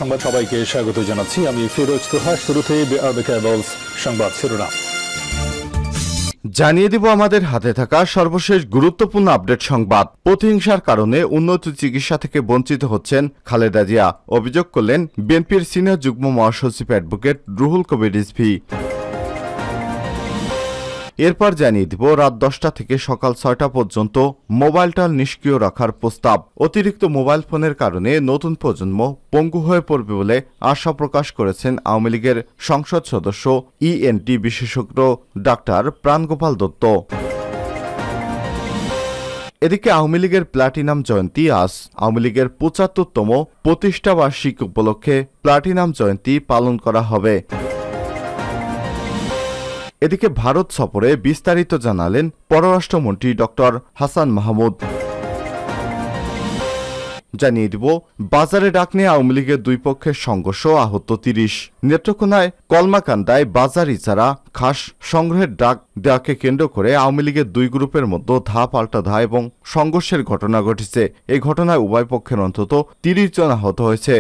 সংবাদ সবাইকে স্বাগত জানাচ্ছি। আমি ফিরোজ তোহা। শুরুতে সংবাদ শিরোনাম জানিয়ে দিব আমাদের হাতে থাকা সর্বশেষ গুরুত্বপূর্ণ আপডেট সংবাদ। প্রতিহিংসার কারণে উন্নত চিকিৎসা থেকে বঞ্চিত হচ্ছেন খালেদা জিয়া, অভিযোগ করলেন বিএনপির সিনিয়র যুগ্ম মহাসচিব অ্যাডভোকেট রুহুল কবির রিজভী। এরপর জানিয়ে দিব রাত 10টা থেকে সকাল 6টা পর্যন্ত মোবাইল টাওয়ার নিষ্ক্রিয় রাখার প্রস্তাব। অতিরিক্ত মোবাইল ফোনের কারণে নতুন প্রজন্ম পঙ্গু হয়ে পড়বে বলে আশা প্রকাশ করেছেন আওয়ামী লীগের সংসদ সদস্য ইএনটি বিশেষজ্ঞ ডাক্তার প্রাণগোপাল দত্ত। এদিকে আওয়ামী লীগের প্লাটিনাম জয়ন্তী আজ। আওয়ামী লীগের 75তম প্রতিষ্ঠা বার্ষিকী উপলক্ষে প্লাটিনাম জয়ন্তী পালন করা হবে। এদিকে ভারত সফরে বিস্তারিত জানালেন পররাষ্ট্রমন্ত্রী ডক্টর হাসান মাহমুদ। জানিয়ে দিব বাজারে ডাক নিয়ে আওয়ামী লীগের দুই পক্ষের সংঘর্ষ, আহত 30। নেত্রকোনায় কলমাকান্দায় বাজার ইজারা খাস সংগ্রহের ডাক দেওয়াকে কেন্দ্র করে আওয়ামী লীগের দুই গ্রুপের মধ্যে ধা পাল্টা ধা এবং সংঘর্ষের ঘটনা ঘটেছে। এই ঘটনায় উভয় পক্ষের অন্তত 30 জন আহত হয়েছে।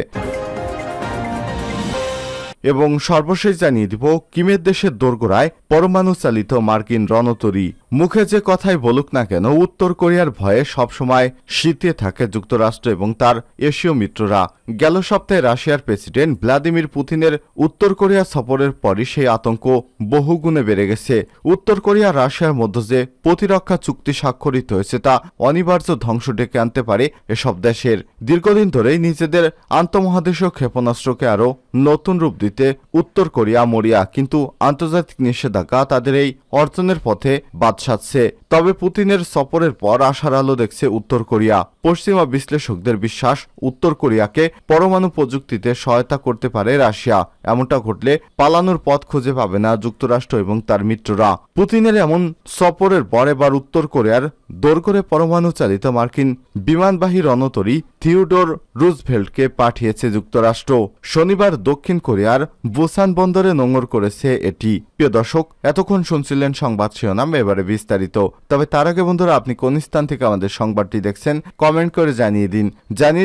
এবং সর্বশেষ জানিয়ে দিব কিমের দেশের দোরগোড়ায় পরমাণু চালিত মার্কিন রণতরী। মুখে যে কথাই বলুক না কেন, উত্তর কোরিয়ার ভয়ে সবসময় শীতে থাকে যুক্তরাষ্ট্র এবং তার এশীয় মিত্ররা। গেল সপ্তাহে রাশিয়ার প্রেসিডেন্ট ভ্লাদিমির পুতিনের উত্তর কোরিয়া সফরের পরই সেই আতঙ্ক বহুগুণে বেড়ে গেছে। উত্তর কোরিয়া রাশিয়ার মধ্যে যে প্রতিরক্ষা চুক্তি স্বাক্ষরিত হয়েছে তা অনিবার্য ধ্বংস ডেকে আনতে পারে এসব দেশের। দীর্ঘদিন ধরেই নিজেদের আন্তঃমহাদেশীয় ক্ষেপণাস্ত্রকে আরও নতুন রূপ দিতে উত্তর কোরিয়া মরিয়া, কিন্তু আন্তর্জাতিক নিষেধাজ্ঞা তাদের এই অর্জনের পথে বাদ সাধছে। তবে পুতিনের সফরের পর আশার আলো দেখছে উত্তর কোরিয়া। পশ্চিমা বিশ্লেষকদের বিশ্বাস, উত্তর কোরিয়াকে পরমাণু প্রযুক্তিতে সহায়তা করতে পারে রাশিয়া। এমনটা ঘটলে পালানোর পথ খুঁজে পাবে না যুক্তরাষ্ট্র এবং তার মিত্ররা। পুতিনের এমন সফরের পর এবার উত্তর কোরিয়ার দোরগোড়ায় পরমাণু চালিত মার্কিন বিমানবাহী রণতরী থিওডোর রুজভেল্টকে পাঠিয়েছে যুক্তরাষ্ট্র। শনিবার দক্ষিণ কোরিয়ার বুসান বন্দরে নোঙর করেছে এটি। প্রিয় দর্শক, এতক্ষণ শুনছিলেন সংবাদ শিরোনাম, এবারে বিস্তারিত। তবে তার আগে বন্ধুরা, আপনি কোন স্থান থেকে আমাদের সংবাদটি দেখছেন কমেন্ট করে জানিয়ে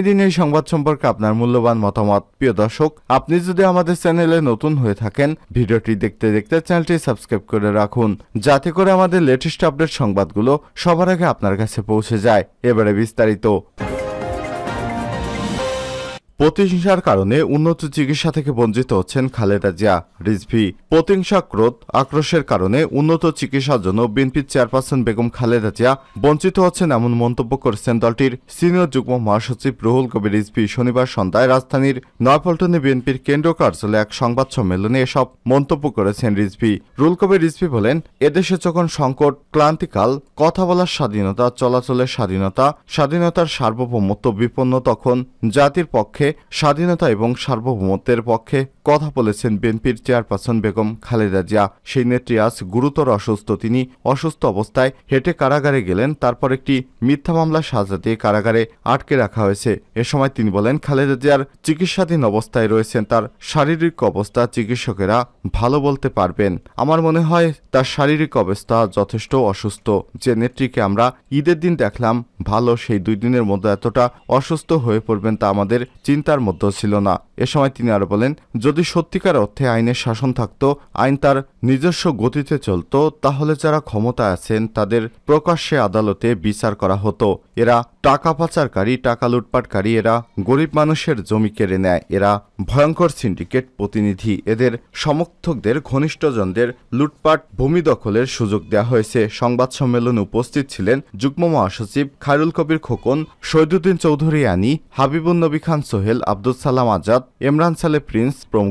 দিন এই সংবাদ সম্পর্কে আপনার মূল্যবান মতামত। প্রিয় দর্শক, আপনি যদি আমাদের চ্যানেলে নতুন হয়ে থাকেন, ভিডিওটি দেখতে দেখতে চ্যানেলটি সাবস্ক্রাইব করে রাখুন, যাতে করে আমাদের লেটেস্ট আপডেট সংবাদগুলো সবার আগে আপনার কাছে পৌঁছে যায়। এবারে বিস্তারিত। প্রতিহিংসার কারণে উন্নত চিকিৎসা থেকে বঞ্চিত হচ্ছেন খালেদা জিয়া, রিজভী। প্রতিহিংসা, ক্রোধ, আক্রোশের কারণে উন্নত চিকিৎসার জন্য বিএনপির চেয়ারপারসন বেগম খালেদা জিয়া বঞ্চিত হচ্ছেন এমন মন্তব্য করেছেন দলটির সিনিয়র যুগ্ম মহাসচিব রুহুল কবির রিজভী। শনিবার সন্ধ্যায় রাজধানীর নয়াপল্টনে বিএনপির কেন্দ্রীয় কার্যালয়ে এক সংবাদ সম্মেলনে এসব মন্তব্য করেছেন রিজভী। রুহুল কবির রিজভী বলেন, এদেশে যখন সংকট, ক্লান্তিকাল, কথা বলার স্বাধীনতা, চলাচলের স্বাধীনতা, স্বাধীনতার সার্বভৌমত্ব বিপন্ন, তখন জাতির পক্ষে স্বাধীনতা এবং সার্বভৌমত্বের পক্ষে কথা বলেছেন বিএনপির চেয়ারপারসন বেগম খালেদা জিয়া। সেই নেত্রী আজ গুরুতর অসুস্থ। তিনি অসুস্থ অবস্থায় হেঁটে কারাগারে গেলেন, তারপর একটি মিথ্যা মামলা সাজা দিয়ে কারাগারে আটকে রাখা হয়েছে। এ সময় তিনি বলেন, খালেদা জিয়ার চিকিৎসাধীন অবস্থায় রয়েছেন। তার শারীরিক অবস্থা চিকিৎসকেরা ভালো বলতে পারবেন। আমার মনে হয় তার শারীরিক অবস্থা যথেষ্ট অসুস্থ। যে নেত্রীকে আমরা ঈদের দিন দেখলাম ভালো, সেই 2 দিনের মধ্যে এতটা অসুস্থ হয়ে পড়বেন তা আমাদের চিন্তার মধ্যে ছিল না। এ সময় তিনি আরো বলেন, যদি সত্যিকার অর্থে আইনের শাসন থাকত, আইন তার নিজস্ব গতিতে চলত, তাহলে যারা ক্ষমতায় আছেন তাদের প্রকাশ্যে আদালতে বিচার করা হতো। এরা টাকা পাচারকারী, টাকা লুটপাটকারী, এরা গরিব মানুষের জমি কেড়ে নেয়, এরা ভয়ঙ্কর সিন্ডিকেট প্রতিনিধি। এদের সমর্থকদের, ঘনিষ্ঠজনদের লুটপাট, ভূমি দখলের সুযোগ দেওয়া হয়েছে। সংবাদ সম্মেলনে উপস্থিত ছিলেন যুগ্ম মহাসচিব খায়রুল কবির খোকন, শহীদুদ্দিন চৌধুরী আনি, হাবিবুন নবী খান সোহেল, আব্দুল সালাম আজাদ, ইমরান সালে প্রিন্স প্রমুখ।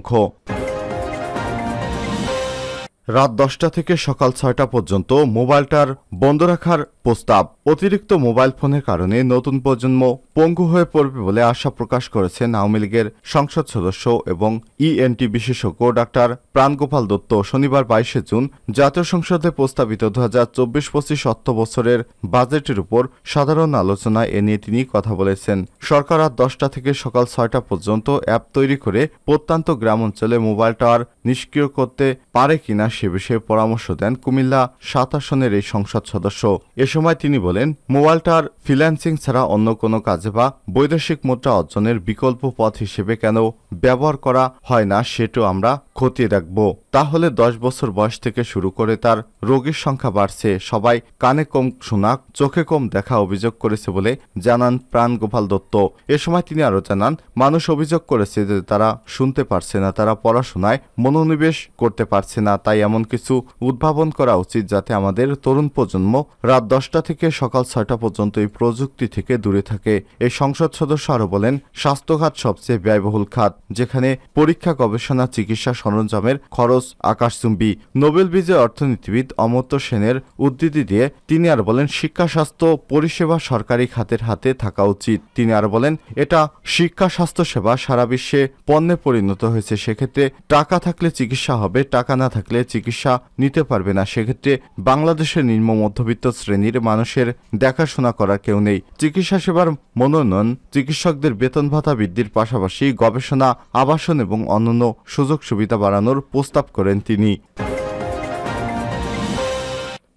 রাত 10টা থেকে সকাল 6টা পর্যন্ত মোবাইল টাওয়ার বন্ধ রাখার প্রস্তাব। অতিরিক্ত মোবাইল ফোনের কারণে নতুন প্রজন্ম পঙ্গু হয়ে পড়বে বলে আশা প্রকাশ করেছেন আওয়ামী লীগের সংসদ সদস্য এবং ইএনটি বিশেষজ্ঞ ডাক্তার প্রাণগোপাল দত্ত। শনিবার 22শে জুন জাতীয় সংসদে প্রস্তাবিত 2024-25 অর্থ বছরের বাজেটের উপর সাধারণ আলোচনায় এ নিয়ে তিনি কথা বলেছেন। সরকার রাত 10টা থেকে সকাল 6টা পর্যন্ত অ্যাপ তৈরি করে প্রত্যন্ত গ্রাম অঞ্চলে মোবাইল টাওয়ার নিষ্ক্রিয় করতে পারে কিনা সে বিষয়ে পরামর্শ দেন কুমিল্লা ৭ আসনের এই সংসদ সদস্য। এ সময় তিনি বলেন, মোবাইলটার ফ্রিল্যান্সিং ছাড়া অন্য কোনো কাজে বা বৈদেশিক মুদ্রা অর্জনের বিকল্প পথ হিসেবে কেন ব্যবহার করা হয় না সেটাও আমরা খতিয়ে দেখব। তাহলে 10 বছর বয়স থেকে শুরু করে তার রোগীর সংখ্যা বাড়ছে। সবাই কানে কম শোনা, চোখে কম দেখা অভিযোগ করেছে বলে জানান প্রাণগোপাল দত্ত। এ সময় তিনি আরও জানান, মানুষ অভিযোগ করেছে যে তারা শুনতে পারছে না, তারা পড়াশোনায় মনোনিবেশ করতে পারছে না। তাই এমন কিছু উদ্ভাবন করা উচিত যাতে আমাদের তরুণ প্রজন্ম রাত 10টা থেকে সকাল 6টা পর্যন্ত এই প্রযুক্তি থেকে দূরে থাকে। এই সংসদ সদস্য আরও বলেন, স্বাস্থ্যখাত সবচেয়ে ব্যয়বহুল খাত, যেখানে পরীক্ষা, গবেষণা, চিকিৎসা সরঞ্জামের খরচ আকাশচুম্বী। নোবেল বিজয়ী অর্থনীতিবিদ অমর্ত্য সেনের উদ্ধৃতি দিয়ে তিনি আর বলেন, শিক্ষা, স্বাস্থ্য পরিষেবা সরকারি খাতের হাতে থাকা উচিত। তিনি আর বলেন, এটা শিক্ষা, স্বাস্থ্য সেবা সারা বিশ্বে পণ্যে পরিণত হয়েছে। সেক্ষেত্রে টাকা থাকলে চিকিৎসা হবে, টাকা না থাকলে চিকিৎসা নিতে পারবে না। সেক্ষেত্রে বাংলাদেশের নিম্ন মধ্যবিত্ত শ্রেণীর মানুষের দেখাশোনা করার কেউ নেই। চিকিৎসা সেবার মনোনয়ন, চিকিৎসকদের বেতন ভাতা বৃদ্ধির পাশাপাশি গবেষণা, আবাসন এবং অন্যান্য সুযোগ সুবিধা বাড়ানোর প্রস্তাব করেন তিনি।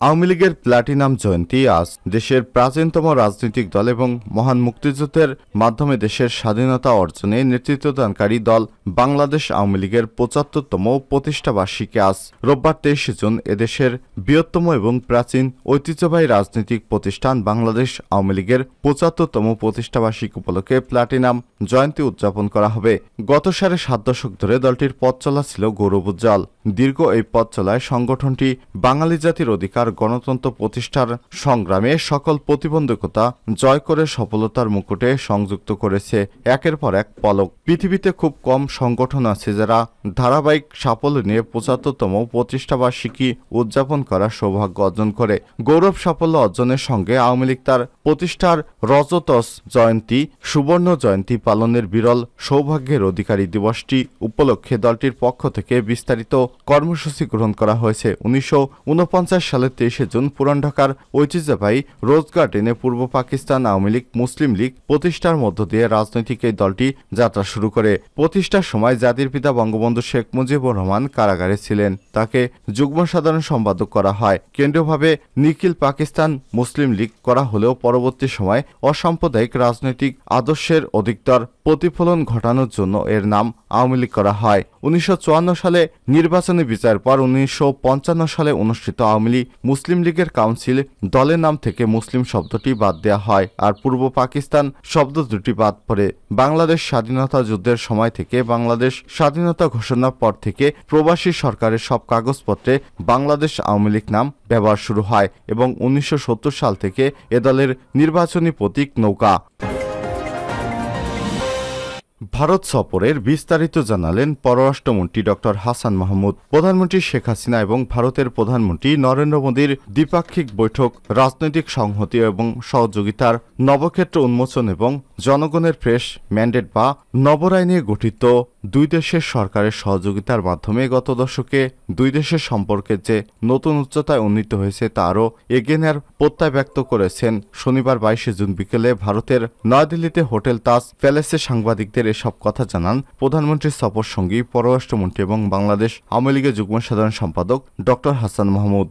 আওয়ামী লীগের প্লাটিনাম জয়ন্তী আজ। দেশের প্রাচীনতম রাজনৈতিক দল এবং মহান মুক্তিযুদ্ধের মাধ্যমে দেশের স্বাধীনতা অর্জনে নেতৃত্বদানকারী দল বাংলাদেশ আওয়ামী লীগের ৭৫তম প্রতিষ্ঠাবার্ষিকী আজ রোববার ২৩ জুন এদেশের বৃহত্তম এবং প্রাচীন ঐতিহ্যবাহী রাজনৈতিক প্রতিষ্ঠান বাংলাদেশ আওয়ামী লীগের ৭৫তম প্রতিষ্ঠাবার্ষিকী উপলক্ষে প্লাটিনাম জয়ন্তী উদযাপন করা হবে। গত ৭.৫ দশক ধরে দলটির পথ চলা ছিল গৌরবোজ্জ্বল। দীর্ঘ এই পথ চলায় সংগঠনটি বাঙালি জাতির অধিকার, গণতন্ত্র প্রতিষ্ঠার সংগ্রামে সকল প্রতিবন্ধকতা জয় করে সফলতার মুকুটে সংযুক্ত করেছে একের পর এক পলক। পৃথিবীতে খুব কম সংগঠন আছে যারা ধারাবাহিক সাফল্য নিয়ে ৭৫তম প্রতিষ্ঠাবার্ষিকী উদযাপন করার সৌভাগ্য অর্জন করে। গৌরব সাফল্য অর্জনের সঙ্গে আওয়ামী লীগ তার প্রতিষ্ঠার রজতস জয়ন্তী, সুবর্ণ জয়ন্তী পালনের বিরল সৌভাগ্যের অধিকারী। দিবসটি উপলক্ষে দলটির পক্ষ থেকে বিস্তারিত কর্মসূচি গ্রহণ করা হয়েছে। ১৯৪৯ সালের ২৩ জুন পুরান ঢাকার ঐতিহ্যবাহী রোজ গার্ডেনে পূর্ব পাকিস্তান আওয়ামী লীগ মুসলিম লীগ প্রতিষ্ঠার মধ্য দিয়ে রাজনৈতিক এই দলটি যাত্রা শুরু করে। প্রতিষ্ঠার সময় জাতির পিতা বঙ্গবন্ধু শেখ মুজিবুর রহমান কারাগারে ছিলেন। তাকে যুগ্ম সাধারণ সম্পাদক করা হয়। কেন্দ্রীয়ভাবে নিখিল পাকিস্তান মুসলিম লীগ করা হলেও পরবর্তী সময় অসাম্প্রদায়িক রাজনৈতিক আদর্শের অধিকতর প্রতিফলন ঘটানোর জন্য এর নাম আওয়ামী লীগ করা হয়। ১৯৫৪ সালে নির্বাচনী বিচারের পর ১৯৫৫ সালে অনুষ্ঠিত আওয়ামী লীগ মুসলিম লীগের কাউন্সিল দলের নাম থেকে মুসলিম শব্দটি বাদ দেওয়া হয় আর পূর্ব পাকিস্তান শব্দ দুটি বাদ পড়ে। বাংলাদেশ স্বাধীনতা যুদ্ধের সময় থেকে বাংলাদেশ স্বাধীনতা ঘোষণার পর থেকে প্রবাসী সরকারের সব কাগজপত্রে বাংলাদেশ আওয়ামী লীগ নাম ব্যবহার শুরু হয় এবং ১৯৭০ সাল থেকে এ দলের নির্বাচনী প্রতীক নৌকা। ভারত সফরের বিস্তারিত জানালেন পররাষ্ট্রমন্ত্রী ড হাসান মাহমুদ। প্রধানমন্ত্রী শেখ হাসিনা এবং ভারতের প্রধানমন্ত্রী নরেন্দ্র মোদীর দ্বিপাক্ষিক বৈঠক রাজনৈতিক সংহতি এবং সহযোগিতার নবক্ষেত্র উন্মোচন এবং জনগণের ফ্রেশ ম্যান্ডেট বা নবরায় নিয়ে গঠিত দুই দেশের সরকারের সহযোগিতার মাধ্যমে গত দশকে দুই দেশের সম্পর্কের যে নতুন উচ্চতায় উন্নীত হয়েছে তা আরও এগিয়ে নেওয়ার প্রত্যয় ব্যক্ত করেছেন। শনিবার ২২ জুন বিকেলে ভারতের নয়াদিল্লিতে হোটেল তাজ প্যালেসে সাংবাদিকদের এসব কথা জানান প্রধানমন্ত্রীর সফর সঙ্গী পররাষ্ট্রমন্ত্রী এবং বাংলাদেশ আওয়ামী লীগের যুগ্ম সাধারণ সম্পাদক ড হাসান মাহমুদ।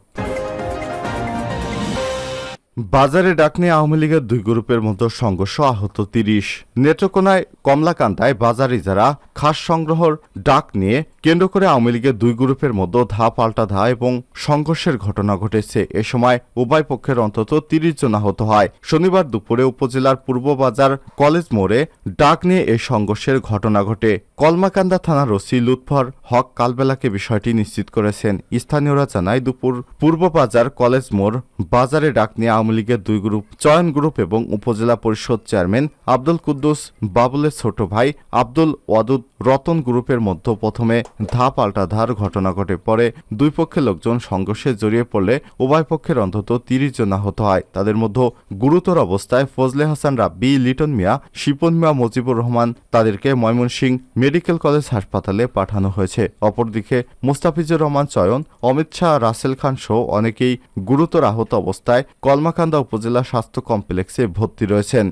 বাজারে ডাক নিয়ে আওয়ামী লীগের দুই গ্রুপের মধ্যে সংঘর্ষ, আহত ৩০। নেত্রকোনায় কমলাকান্দায় বাজার ইজারা খাস সংগ্রহের ডাক নিয়ে কেন্দ্র করে আওয়ামী লীগের দুই গ্রুপের মধ্যে ধা পাল্টা ধা এবং সংঘর্ষের ঘটনা ঘটেছে। এ সময় উভয় পক্ষের অন্তত ৩০ জন আহত হয়। শনিবার দুপুরে উপজেলার পূর্ব বাজার কলেজ মোড়ে ডাক নিয়ে এই সংঘর্ষের ঘটনা ঘটে। কলমাকান্দা থানার ওসি লুৎফর হক কালবেলাকে বিষয়টি নিশ্চিত করেছেন। স্থানীয়রা জানায় দুপুর পূর্ব বাজার কলেজ মোড় বাজারে ডাক নিয়ে আওয়ামী লীগের দুই গ্রুপ, চয়ন গ্রুপ এবং উপজেলা পরিষদ চেয়ারম্যান আব্দুল কুদ্দুস বাবুলের ছোট ভাই আব্দুল ওয়াদুদ রতন গ্রুপের মধ্যে প্রথমে ধা পাল্টা ধার ঘটনা ঘটে। পরে দুই পক্ষের লোকজন সংঘর্ষে জড়িয়ে পড়লে উভয় পক্ষের অন্তত ৩০ জন আহত হয়। তাদের মধ্যে গুরুতর অবস্থায় ফজলে হাসান রাব্বি, লিটন মিয়া, শিপন মিয়া, মুজিবুর রহমান। তাদেরকে ময়মনসিংহ মেডিকেল কলেজ হাসপাতালে পাঠানো হয়েছে। অপরদিকে মুস্তাফিজুর রহমান চয়ন, অমিত শাহ, রাসেল খান সহ অনেকেই গুরুতর আহত অবস্থায় কলমাকান্দা উপজেলা স্বাস্থ্য কমপ্লেক্সে ভর্তি রয়েছেন।